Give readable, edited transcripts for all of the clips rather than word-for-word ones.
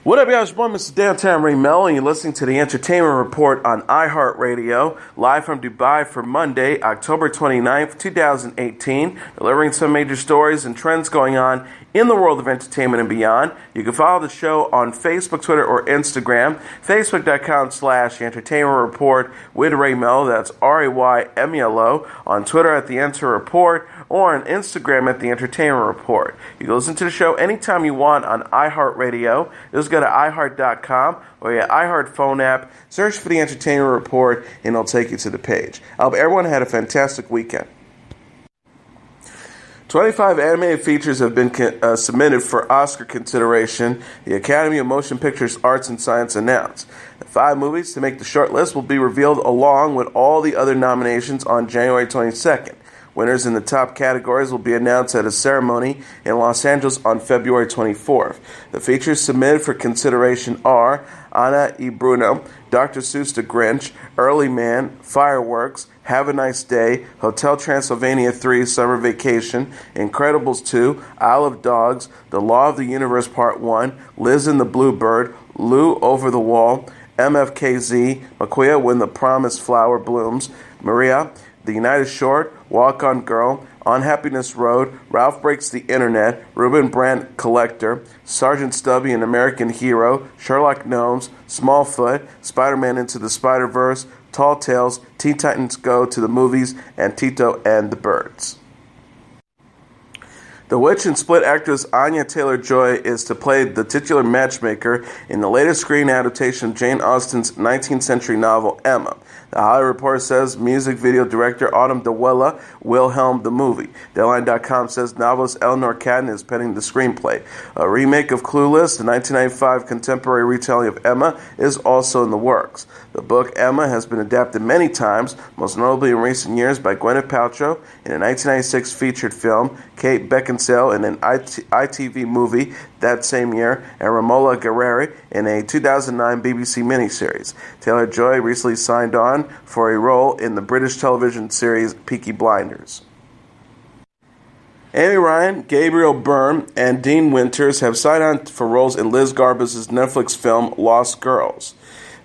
What up, guys? One, Mr. Downtown Ray Melo, and you're listening to the Entertainment Report on iHeartRadio, live from Dubai for Monday, October 29th, 2018, delivering some major stories and trends going on in the world of entertainment and beyond. You can follow the show on Facebook, Twitter, or Instagram. Facebook.com/Entertainment Report with Ray Melo, that's RAYMELO, on Twitter at The Enter Report, or on Instagram at The Entertainment Report. You can listen to the show anytime you want on iHeartRadio. Just go to iHeart.com or your iHeart phone app, search for The Entertainment Report, and it'll take you to the page. I hope everyone had a fantastic weekend. 25 animated features have been submitted for Oscar consideration, the Academy of Motion Pictures Arts and Science announced. The 5 movies to make the short list will be revealed along with all the other nominations on January 22nd. Winners in the top categories will be announced at a ceremony in Los Angeles on February 24th. The features submitted for consideration are Anna y Bruno, Dr. Seuss the Grinch, Early Man, Fireworks, Have a Nice Day, Hotel Transylvania 3 Summer Vacation, Incredibles 2, Isle of Dogs, The Law of the Universe Part 1, Liz and the Bluebird, Lou Over the Wall, MFKZ, Maquia When the Promised Flower Blooms, Maria, The United Short, Walk on Girl, On Happiness Road, Ralph Breaks the Internet, Ruben Brandt Collector, Sergeant Stubby, An American Hero, Sherlock Gnomes, Smallfoot, Spider-Man Into the Spider-Verse, Tall Tales, Teen Titans Go to the Movies, and Tito and the Birds. The witch and Split actress Anya Taylor-Joy is to play the titular matchmaker in the latest screen adaptation of Jane Austen's 19th century novel Emma. The Hollywood Reporter says music video director Autumn Dewella will helm the movie. Deadline.com says novelist Eleanor Catton is penning the screenplay. A remake of Clueless, the 1995 contemporary retelling of Emma, is also in the works. The book Emma has been adapted many times, most notably in recent years by Gwyneth Paltrow in a 1996 featured film, Kate Beckinsale in an ITV movie that same year, and Romola Guerreri in a 2009 BBC miniseries. Taylor-Joy recently signed on for a role in the British television series Peaky Blinders. Amy Ryan, Gabriel Byrne, and Dean Winters have signed on for roles in Liz Garbus' Netflix film Lost Girls.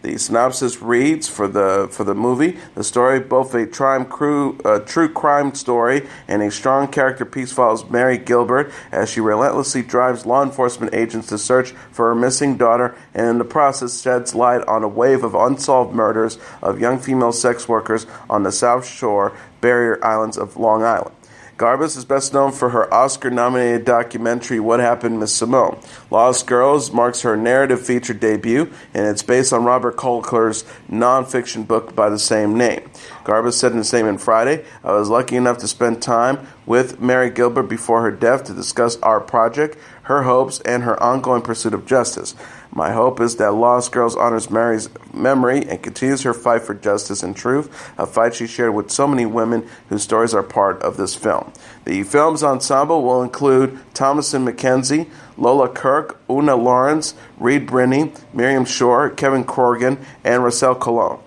The synopsis reads for the movie, the story, both a true crime story and a strong character piece, follows Mary Gilbert as she relentlessly drives law enforcement agents to search for her missing daughter, and in the process sheds light on a wave of unsolved murders of young female sex workers on the South Shore barrier islands of Long Island. Garbus is best known for her Oscar-nominated documentary What Happened, Miss Simone. Lost Girls marks her narrative feature debut, and it's based on Robert Kolker's nonfiction book by the same name. Garbus said in a statement Friday, "I was lucky enough to spend time with Mary Gilbert before her death to discuss our project, her hopes, and her ongoing pursuit of justice. My hope is that Lost Girls honors Mary's memory and continues her fight for justice and truth, a fight she shared with so many women whose stories are part of this film." The film's ensemble will include Thomasin McKenzie, Lola Kirk, Una Lawrence, Reed Brinney, Miriam Shore, Kevin Corrigan, and Russell Colon.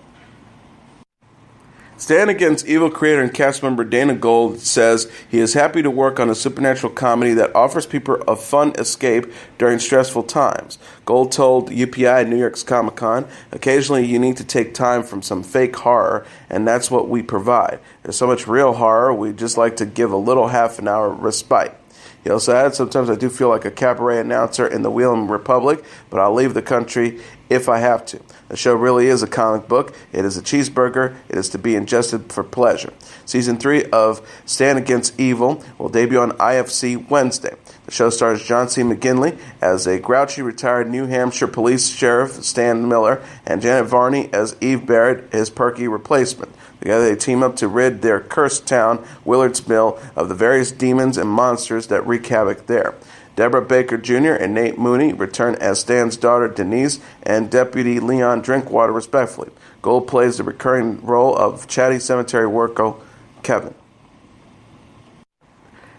Stand Against Evil creator and cast member Dana Gould says he is happy to work on a supernatural comedy that offers people a fun escape during stressful times. Gould told UPI at New York's Comic-Con, "Occasionally you need to take time from some fake horror, and that's what we provide. There's so much real horror, we just like to give a little half-an-hour respite." He also added, "Sometimes I do feel like a cabaret announcer in the Wheeling Republic, but I'll leave the country if I have to. The show really is a comic book. It is a cheeseburger. It is to be ingested for pleasure." Season 3 of Stand Against Evil will debut on IFC Wednesday. The show stars John C. McGinley as a grouchy retired New Hampshire police sheriff, Stan Miller, and Janet Varney as Eve Barrett, his perky replacement. Together they team up to rid their cursed town, Willards Mill, of the various demons and monsters that wreak havoc there. Deborah Baker Jr. and Nate Mooney return as Stan's daughter Denise and Deputy Leon Drinkwater, respectively. Gold plays the recurring role of chatty cemetery worker Kevin.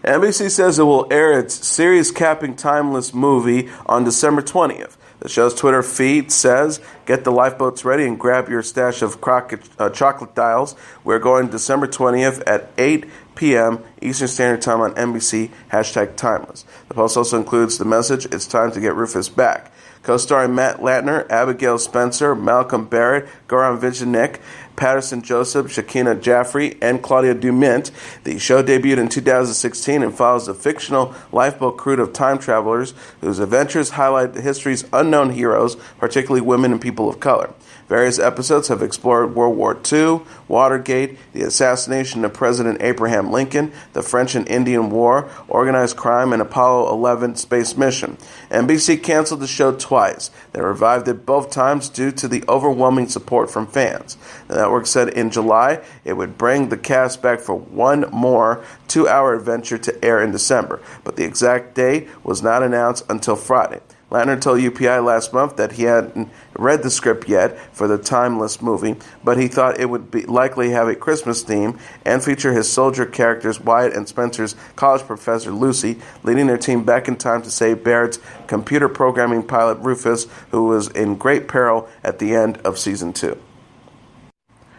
NBC says it will air its series-capping timeless movie on December 20th. The show's Twitter feed says, "Get the lifeboats ready and grab your stash of chocolate dials. We're going December 20th at 8 p.m. Eastern Standard Time on NBC, #Timeless. The post also includes the message, "It's time to get Rufus back." Co-starring Matt Latner, Abigail Spencer, Malcolm Barrett, Goran Vigenik, Patterson Joseph, Shakina Jaffrey, and Claudia Dumont. The show debuted in 2016 and follows a fictional lifeboat crew of time travelers whose adventures highlight history's unknown heroes, particularly women and people of color. Various episodes have explored World War II, Watergate, the assassination of President Abraham Lincoln, the French and Indian War, organized crime, and Apollo 11 space mission. NBC canceled the show twice. They revived it both times due to the overwhelming support from fans. The network said in July it would bring the cast back for one more 2-hour adventure to air in December, but the exact date was not announced until Friday. Latner told UPI last month that he hadn't read the script yet for the Timeless movie, but he thought it would likely have a Christmas theme and feature his soldier characters Wyatt and Spencer's college professor Lucy, leading their team back in time to save Barrett's computer programming pilot Rufus, who was in great peril at the end of season 2.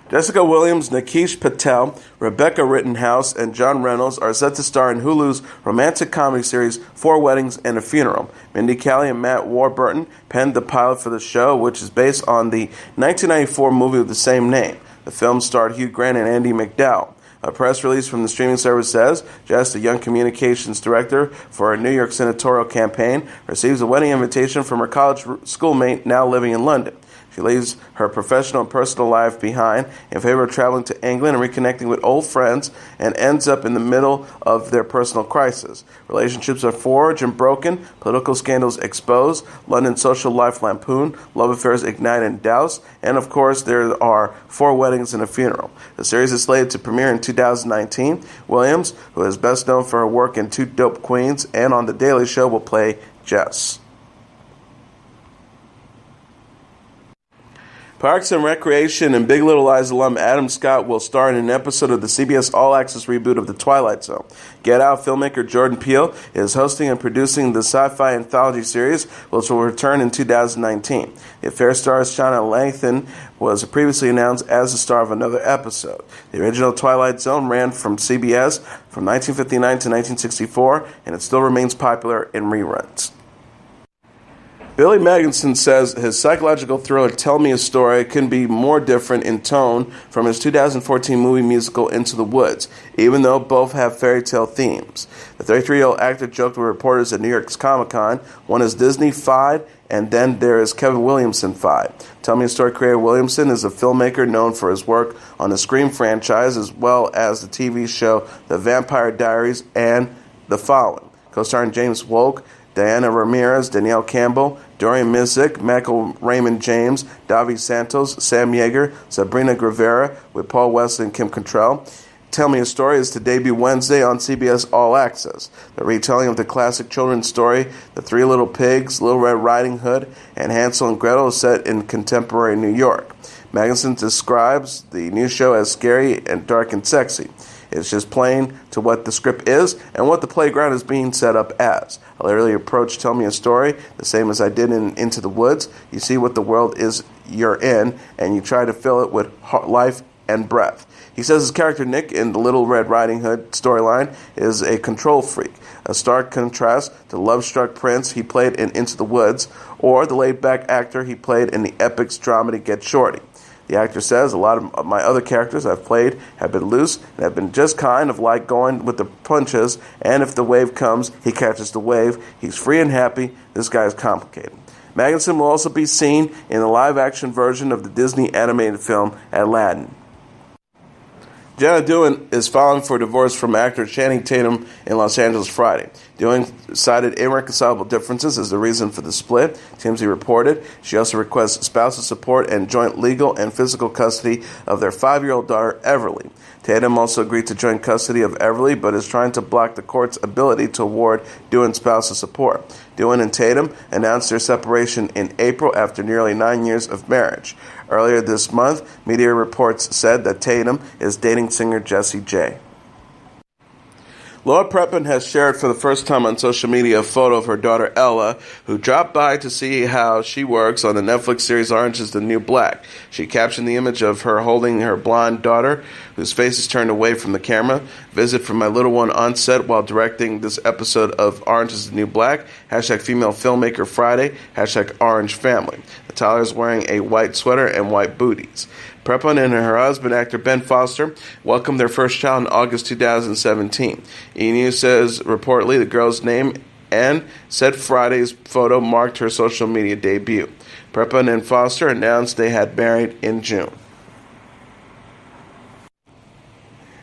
Jessica Williams, Nakeesh Patel, Rebecca Rittenhouse, and John Reynolds are set to star in Hulu's romantic comedy series 4 Weddings and a Funeral. Mindy Kaling and Matt Warburton penned the pilot for the show, which is based on the 1994 movie with the same name. The film starred Hugh Grant and Andie MacDowell. A press release from the streaming service says Jess, a young communications director for a New York senatorial campaign, receives a wedding invitation from her college schoolmate now living in London. She leaves her professional and personal life behind in favor of traveling to England and reconnecting with old friends, and ends up in the middle of their personal crisis. Relationships are forged and broken, political scandals exposed, London social life lampooned, love affairs ignite and doused, and of course there are 4 weddings and a funeral. The series is slated to premiere in 2019. Williams, who is best known for her work in 2 Dope Queens and on The Daily Show, will play Jess. Parks and Recreation and Big Little Lies alum Adam Scott will star in an episode of the CBS All Access reboot of The Twilight Zone. Get Out filmmaker Jordan Peele is hosting and producing the sci-fi anthology series, which will return in 2019. The affair stars Shauna Lathan was previously announced as the star of another episode. The original Twilight Zone ran from CBS from 1959 to 1964, and it still remains popular in reruns. Billy Magnuson says his psychological thriller Tell Me a Story couldn't be more different in tone from his 2014 movie musical Into the Woods, even though both have fairy tale themes. The 33-year-old actor joked with reporters at New York's Comic-Con, "One is Disney-fied, and then there is Kevin Williamson-fied." Tell Me a Story creator Williamson is a filmmaker known for his work on the Scream franchise, as well as the TV show The Vampire Diaries and The Following. Co-starring James Woke, Diana Ramirez, Danielle Campbell, Dorian Mizik, Michael Raymond James, Davi Santos, Sam Yeager, Sabrina Rivera, with Paul Wesley and Kim Cattrall. Tell Me a Story is to debut Wednesday on CBS All Access. The retelling of the classic children's story, The Three Little Pigs, Little Red Riding Hood, and Hansel and Gretel, is set in contemporary New York. Magnuson describes the new show as scary and dark and sexy. It's just plain to what the script is and what the playground is being set up as. I literally approach Tell Me a Story the same as I did in Into the Woods. You see what the world is you're in, and you try to fill it with life and breath. He says his character Nick in the Little Red Riding Hood storyline is a control freak, a stark contrast to the love-struck prince he played in Into the Woods, or the laid-back actor he played in the epic dramedy Get Shorty. The actor says, "A lot of my other characters I've played have been loose and have been just kind of like going with the punches, and if the wave comes, he catches the wave. He's free and happy. This guy is complicated." Magnuson will also be seen in the live-action version of the Disney animated film Aladdin. Jenna Dewan is filing for divorce from actor Channing Tatum in Los Angeles Friday. Dewan cited irreconcilable differences as the reason for the split, TMZ reported. She also requests spousal support and joint legal and physical custody of their 5-year-old daughter, Everly. Tatum also agreed to joint custody of Everly, but is trying to block the court's ability to award Dewan spousal support. Dewan and Tatum announced their separation in April after nearly 9 years of marriage. Earlier this month, media reports said that Tatum is dating singer Jessie J. Laura Prepon has shared for the first time on social media a photo of her daughter Ella, who dropped by to see how she works on the Netflix series Orange is the New Black. She captioned the image of her holding her blonde daughter, whose face is turned away from the camera. Visit from my little one on set while directing this episode of Orange is the New Black. Hashtag Female Filmmaker Friday. Hashtag Orange Family. Natalia is wearing a white sweater and white booties. Prepon and her husband, actor Ben Foster, welcomed their first child in August 2017. E! News says reportedly the girl's name and said Friday's photo marked her social media debut. Prepon and Foster announced they had married in June.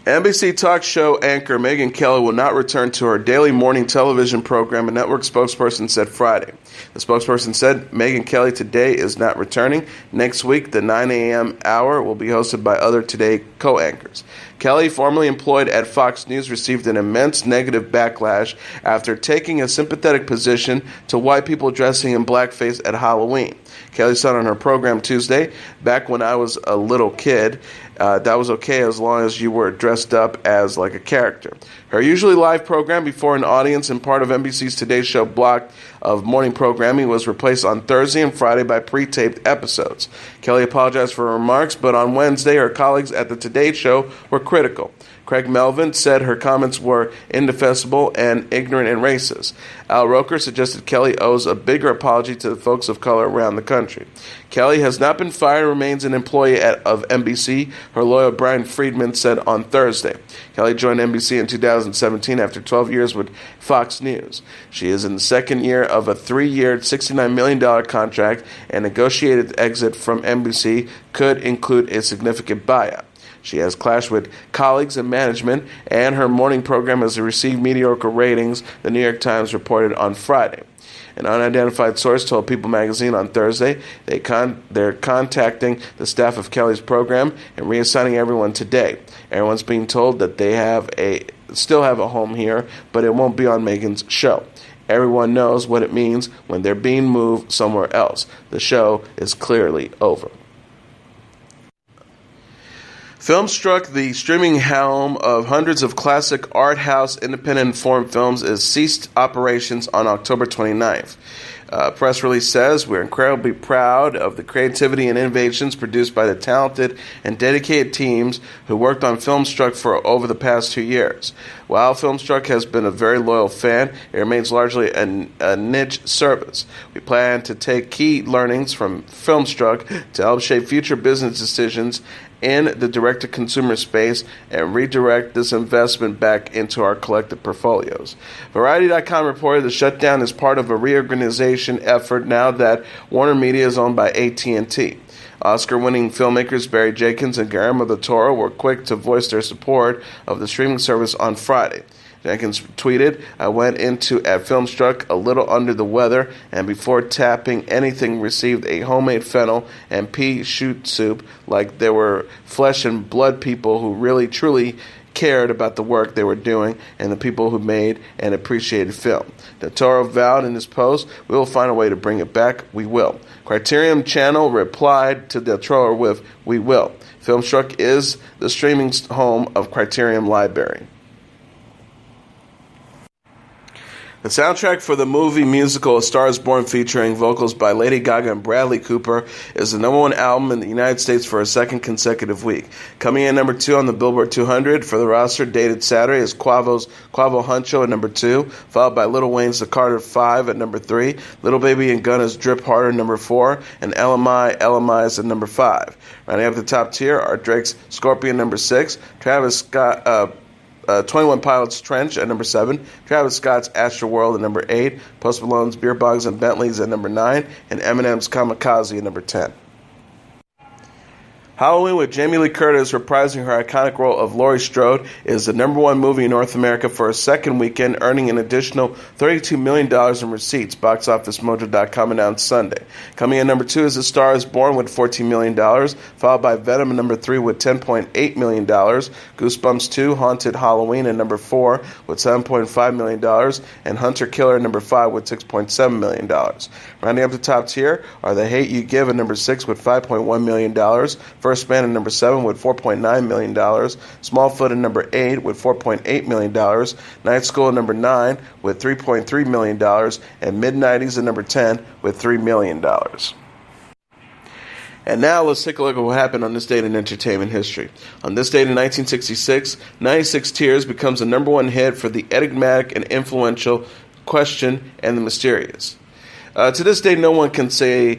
NBC talk show anchor Megyn Kelly will not return to her daily morning television program, a network spokesperson said Friday. The spokesperson said Megyn Kelly today is not returning. Next week, the 9 a.m. hour will be hosted by other Today co-anchors. Kelly, formerly employed at Fox News, received an immense negative backlash after taking a sympathetic position to white people dressing in blackface at Halloween. Kelly said on her program Tuesday, "Back when I was a little kid, that was okay as long as you were dressed up as like a character." Her usually live program before an audience and part of NBC's Today Show block of morning programming was replaced on Thursday and Friday by pre-taped episodes. Kelly apologized for her remarks, but on Wednesday her colleagues at the Today Show were critical. Craig Melvin said her comments were indefensible and ignorant and racist. Al Roker suggested Kelly owes a bigger apology to the folks of color around the country. Kelly has not been fired and remains an employee of NBC, her lawyer Brian Friedman said on Thursday. Kelly joined NBC in 2017 after 12 years with Fox News. She is in the second year of a 3-year, $69 million contract, and negotiated exit from NBC could include a significant buyout. She has clashed with colleagues and management, and her morning program has received mediocre ratings, the New York Times reported on Friday. An unidentified source told People magazine on Thursday they're contacting the staff of Kelly's program and reassigning everyone today. Everyone's being told that they still have a home here, but it won't be on Megyn's show. Everyone knows what it means when they're being moved somewhere else. The show is clearly over. Filmstruck, the streaming home of hundreds of classic art house independent foreign films, is ceased operations on October 29th. A press release says, "We're incredibly proud of the creativity and innovations produced by the talented and dedicated teams who worked on Filmstruck for over the past 2 years. While Filmstruck has been a very loyal fan, it remains largely a niche service. We plan to take key learnings from Filmstruck to help shape future business decisions in the direct-to-consumer space and redirect this investment back into our collective portfolios." Variety.com reported the shutdown is part of a reorganization effort now that Warner Media is owned by AT&T. Oscar-winning filmmakers Barry Jenkins and Guillermo del Toro were quick to voice their support of the streaming service on Friday. Jenkins tweeted, "I went into at Filmstruck a little under the weather, and before tapping anything received a homemade fennel and pea shoot soup like there were flesh and blood people who really truly cared about the work they were doing and the people who made and appreciated film." Del Toro vowed in his post, "We will find a way to bring it back. We will." Criterion Channel replied to Del Toro with, "We will." Filmstruck is the streaming home of Criterion Library. The soundtrack for the movie musical A Star is Born, featuring vocals by Lady Gaga and Bradley Cooper, is the #1 album in the United States for a second consecutive week. Coming in number 2 on the Billboard 200 for the roster dated Saturday is Quavo Huncho at number 2, followed by Lil Wayne's The Carter 5 at number 3, Lil Baby and Gunna's Drip Harder at number 4, and LMI is at number 5. Rounding up the top tier are Drake's Scorpion number 6, Travis Scott 21 Pilots Trench at number 7, Travis Scott's Astroworld at number 8, Post Malone's Beer Bogs and Bentleys at number 9, and Eminem's Kamikaze at number 10. Halloween, with Jamie Lee Curtis reprising her iconic role of Laurie Strode, is the #1 movie in North America for a second weekend, earning an additional $32 million in receipts, BoxOfficeMojo.com announced Sunday. Coming in number 2 is A Star is Born with $14 million, followed by Venom at number 3 with $10.8 million, Goosebumps 2, Haunted Halloween at number 4 with $7.5 million, and Hunter Killer at number 5 with $6.7 million. Rounding up the top tier are The Hate You Give at number 6 with $5.1 million, First Man at number 7 with $4.9 million, Smallfoot at number 8 with $4.8 million, Night School at number 9 with $3.3 million, and Mid-90s at number 10 with $3 million. And now let's take a look at what happened on this date in entertainment history. On this date in 1966, 96 Tears becomes the number one hit for the enigmatic and influential Question and the Mysterians. To this day, no one can say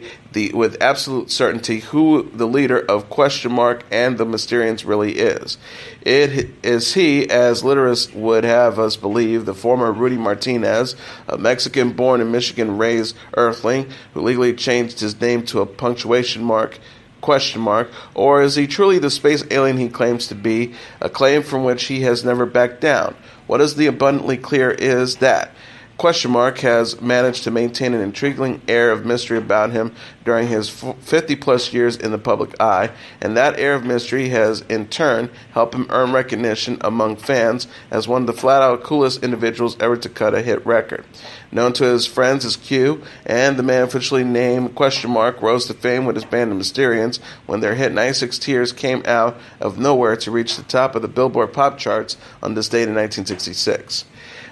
with absolute certainty who the leader of Question Mark and the Mysterians really is. It is he, as literates would have us believe, the former Rudy Martinez, a Mexican born in Michigan raised earthling who legally changed his name to a punctuation mark, question mark, or is he truly the space alien he claims to be, a claim from which he has never backed down? What is the abundantly clear is that Question Mark has managed to maintain an intriguing air of mystery about him during his 50-plus years in the public eye, and that air of mystery has, in turn, helped him earn recognition among fans as one of the flat-out coolest individuals ever to cut a hit record. Known to his friends as Q, and the man officially named Question Mark rose to fame with his band the Mysterians when their hit 96 Tears came out of nowhere to reach the top of the Billboard pop charts on this date in 1966.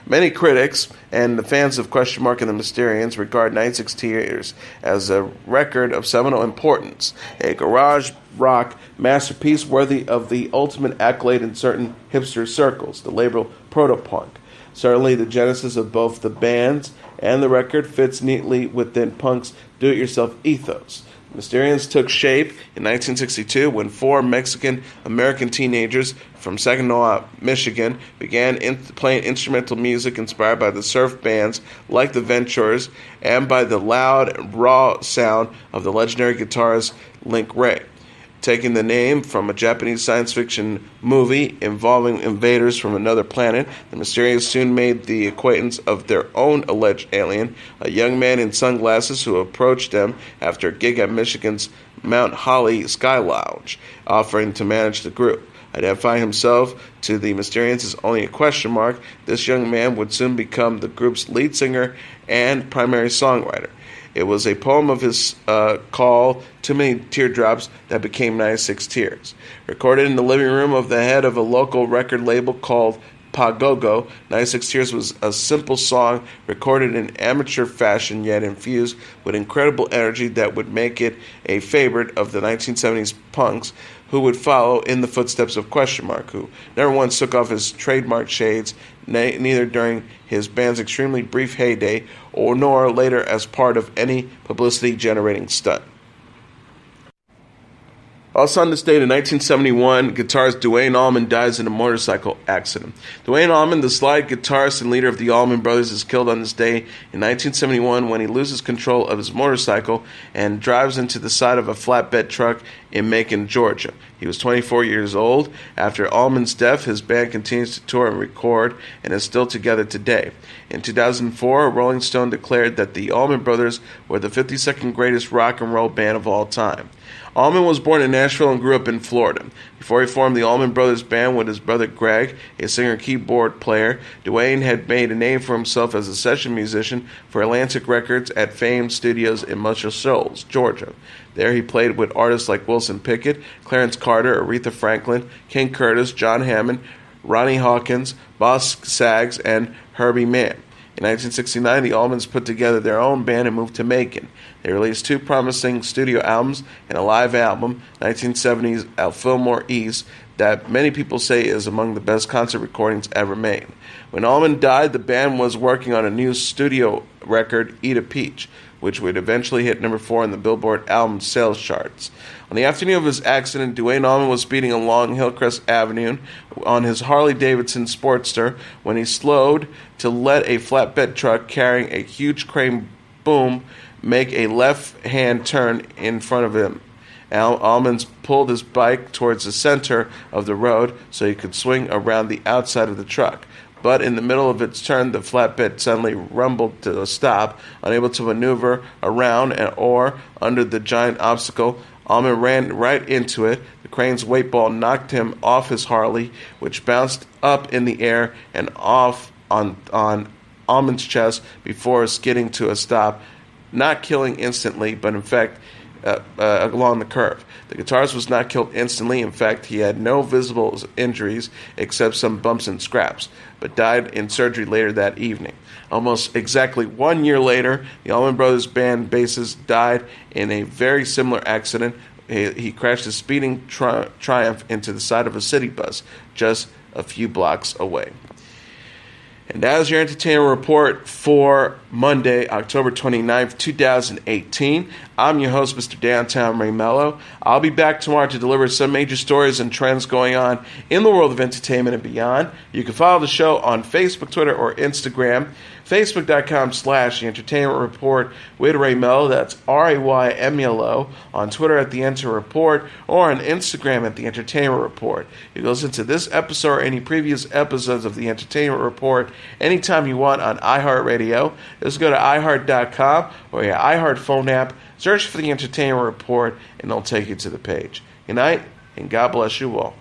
Many critics and the fans of Question Mark and the Mysterians regard 96 Tears as a record of seminal importance, a garage rock masterpiece worthy of the ultimate accolade in certain hipster circles, the label proto-punk. Certainly the genesis of both the bands and the record fits neatly within punk's do-it-yourself ethos. Mysterians took shape in 1962 when four Mexican-American teenagers from Saginaw, Michigan, began playing instrumental music inspired by the surf bands like the Ventures and by the loud, raw sound of the legendary guitarist Link Wray. Taking the name from a Japanese science fiction movie involving invaders from another planet, the Mysterians soon made the acquaintance of their own alleged alien, a young man in sunglasses who approached them after a gig at Michigan's Mount Holly Sky Lounge, offering to manage the group. Identifying himself to the Mysterians as only a question mark, this young man would soon become the group's lead singer and primary songwriter. It was a poem of his called Too Many Teardrops that became 96 Tears. Recorded in the living room of the head of a local record label called Pagogo, 96 Tears was a simple song recorded in amateur fashion yet infused with incredible energy that would make it a favorite of the 1970s punks who would follow in the footsteps of Question Mark, who never once took off his trademark shades, neither during his band's extremely brief heyday nor later as part of any publicity-generating stunt. Also on this date in 1971, guitarist Duane Allman dies in a motorcycle accident. Duane Allman, the slide guitarist and leader of the Allman Brothers, is killed on this day in 1971 when he loses control of his motorcycle and drives into the side of a flatbed truck in Macon, Georgia. He was 24 years old. After Allman's death, his band continues to tour and record and is still together today. In 2004, Rolling Stone declared that the Allman Brothers were the 52nd greatest rock and roll band of all time. Allman was born in Nashville and grew up in Florida. Before he formed the Allman Brothers Band with his brother Greg, a singer-keyboard player, Duane had made a name for himself as a session musician for Atlantic Records at famed studios in Muscle Shoals, Georgia. There he played with artists like Wilson Pickett, Clarence Carter, Aretha Franklin, King Curtis, John Hammond, Ronnie Hawkins, Boss Skaggs, and Herbie Mann. In 1969, the Allmans put together their own band and moved to Macon. They released two promising studio albums and a live album, 1970's at Fillmore East, that many people say is among the best concert recordings ever made. When Allman died, the band was working on a new studio record, Eat a Peach, which would eventually hit number 4 in the Billboard album sales charts. On the afternoon of his accident, Duane Allman was speeding along Hillcrest Avenue on his Harley-Davidson Sportster when he slowed to let a flatbed truck carrying a huge crane boom make a left-hand turn in front of him. Allman pulled his bike towards the center of the road so he could swing around the outside of the truck. But in the middle of its turn, the flatbed suddenly rumbled to a stop, unable to maneuver around or under the giant obstacle. Allman ran right into it. The crane's weight ball knocked him off his Harley, which bounced up in the air and off on Allman's chest before skidding to a stop, not killing instantly, but in fact along the curve. The guitarist was not killed instantly. In fact, he had no visible injuries except some bumps and scraps, but died in surgery later that evening. Almost exactly 1 year later, the Allman Brothers Band bassist died in a very similar accident he crashed his speeding Triumph into the side of a city bus just a few blocks away. And that is your entertainment report for Monday, October 29th, 2018. I'm your host, Mr. Downtown Ray Melo. I'll be back tomorrow to deliver some major stories and trends going on in the world of entertainment and beyond. You can follow the show on Facebook, Twitter, or Instagram. Facebook.com/The Entertainment Report with Ray Melo. That's RAYMELO. On Twitter at The Enter Report, or on Instagram at The Entertainment Report. You can listen to this episode or any previous episodes of The Entertainment Report anytime you want on iHeartRadio. Just go to iHeart.com or your iHeart phone app, search for The Entertainment Report, and it'll take you to the page. Good night, and God bless you all.